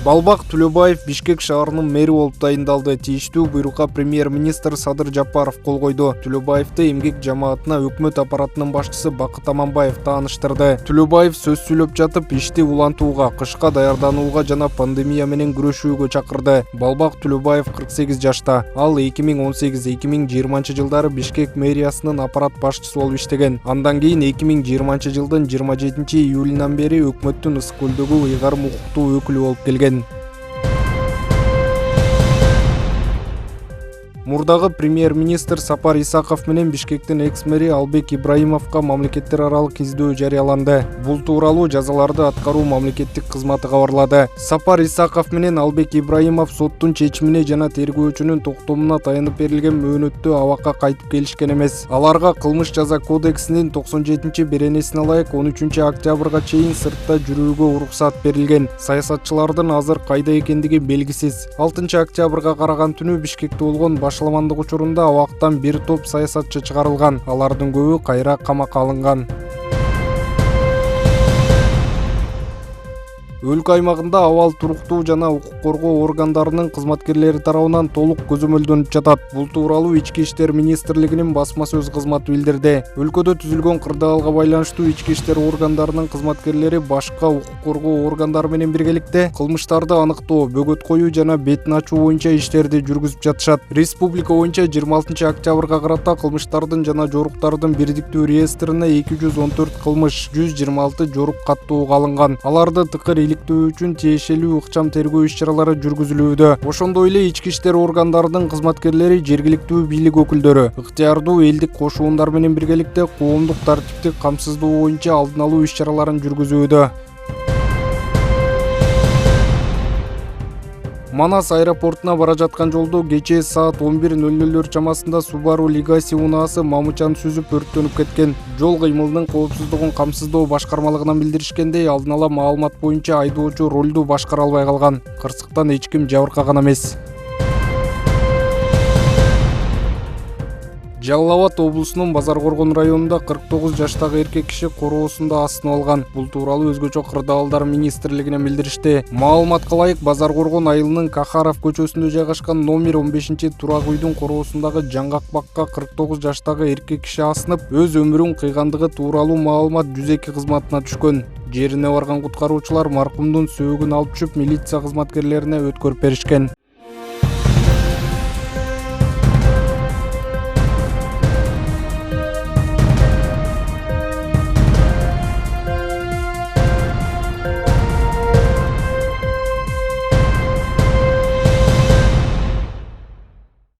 Балбак Төлөбаев Бишкек шаарынын мэри болуп тайындалды. Тийиштүү буйрукка премьер-министр Садыр Жапаров кол койду. Төлөбаевди эмгек жамаатына өкмөт аппаратынын башчысы Бакыт Аманбаев тааныштырды. Төлөбаев сөз сүйлөп жатып, ишти улантууга, кышка даярданууга жана пандемия менен күрөшүүгө чакырды. Балбак Төлөбаев 48 жашта. Ал 2018-2020 жылдары Бишкек мэриясынын аппарат башчысы болуп иштеген. Андан кийин 2020 жылдын 27 июлунан бери өкмөттүн Ысык көлдөгү ыйгарым укуктуу өкүлү болуп келген. Мурдагы премьер-министр Сапар Исаков менен Бишкектин экс-мэри Албек Ибраимовго мамлекеттер аралык издөө жарыяланды. Бул тууралуу жазаларды аткаруу мамлекеттик кызматы кабарлады. Сапар Исаков менен Албек Ибраимов соттун чечимине жана тергөөчүнүн токтомуна таянып берилген мөөнөттө абакка кайтып келишкен эмес. Аларга кылмыш жаза кодексинин 97-беренесине ылайык 13 октябрга чейин сыртта жүрүүгө уруксат берилген. Саясатчылардын азыр кайда экендиги белгисиз. 6 октябрга караган түнү Бишкекте болгон башаламандык учурунда абактан бир топ саясатчы чыгарылган. Алардын көбү кайра камакка алынган. Өлкө аймагында абал туруктуу жана укук коргоо органдарынын кызматкерлери тарабынан толук көзөмөлдөнүп жатат. Бул тууралуу Ички иштер министрлигинин басма сөз кызматы билдирди. Өлкөдө түзүлгөн кырдаалга байланыштуу ички иштер органдарынын кызматкерлери башка укук коргоо органдары менен биргеликте кылмыштарды аныктоо, бөгөт коюу жана бетин ачуу боюнча иштерди жүргүзүп жатышат. Республика боюнча 26 октябрга карата кылмыштардын жана жоруктардын бирдиктүү реестрине 214 кылмыш, 126 жорук каттоого алынган. Аларды тыкыр үчүн тиешелүү ыкчам тергөө иш-чаралары жүргүзүлүүдө. Ошондой эле ички иштер органдарынын кызматкерлери жергиликтүү бийлик өкүлдөрү ыктыярдуу элдик кошуундар менен биргеликте коомдук тартипти камсыздоо боюнча алдын алуу иш-чараларын жүргүзүүдө. Манас аэропортуна бара жаткан жолдо кечээ саат 11:00 чамасында Subaru Legacy унаасы мамычан сүзүп өрттөнүп кеткен. Жол кыймылынын коопсуздугун камсыздоо башкармалыгынан билдиришкендей, алдын ала маалымат боюнча айдоочу ролду башкара албай калган. Кырсыктан эч ким жабыркаган эмес. Жалал Абад облусунун Базар Коргон районунда 49 жаштагы эркек киши короосунда асынып алган. Бул тууралуу өзгөчө кырдаалдар министрлигинен билдиришти. Маалыматка ылайык, Базар Коргон айылынын Кахаров көчөсүндө жайгашкан номер 15 турак үйдүн короосундагы жаңгак бакка 49 жаштагы эркек киши асынып, өз өмүрүн кыйгандыгы тууралуу маалымат 102 кызматына түшкөн. Жерине барган куткаруучулар маркумдун сөөгүн алып түшүп, милиция кызматкерлерине өткөрүп беришкен.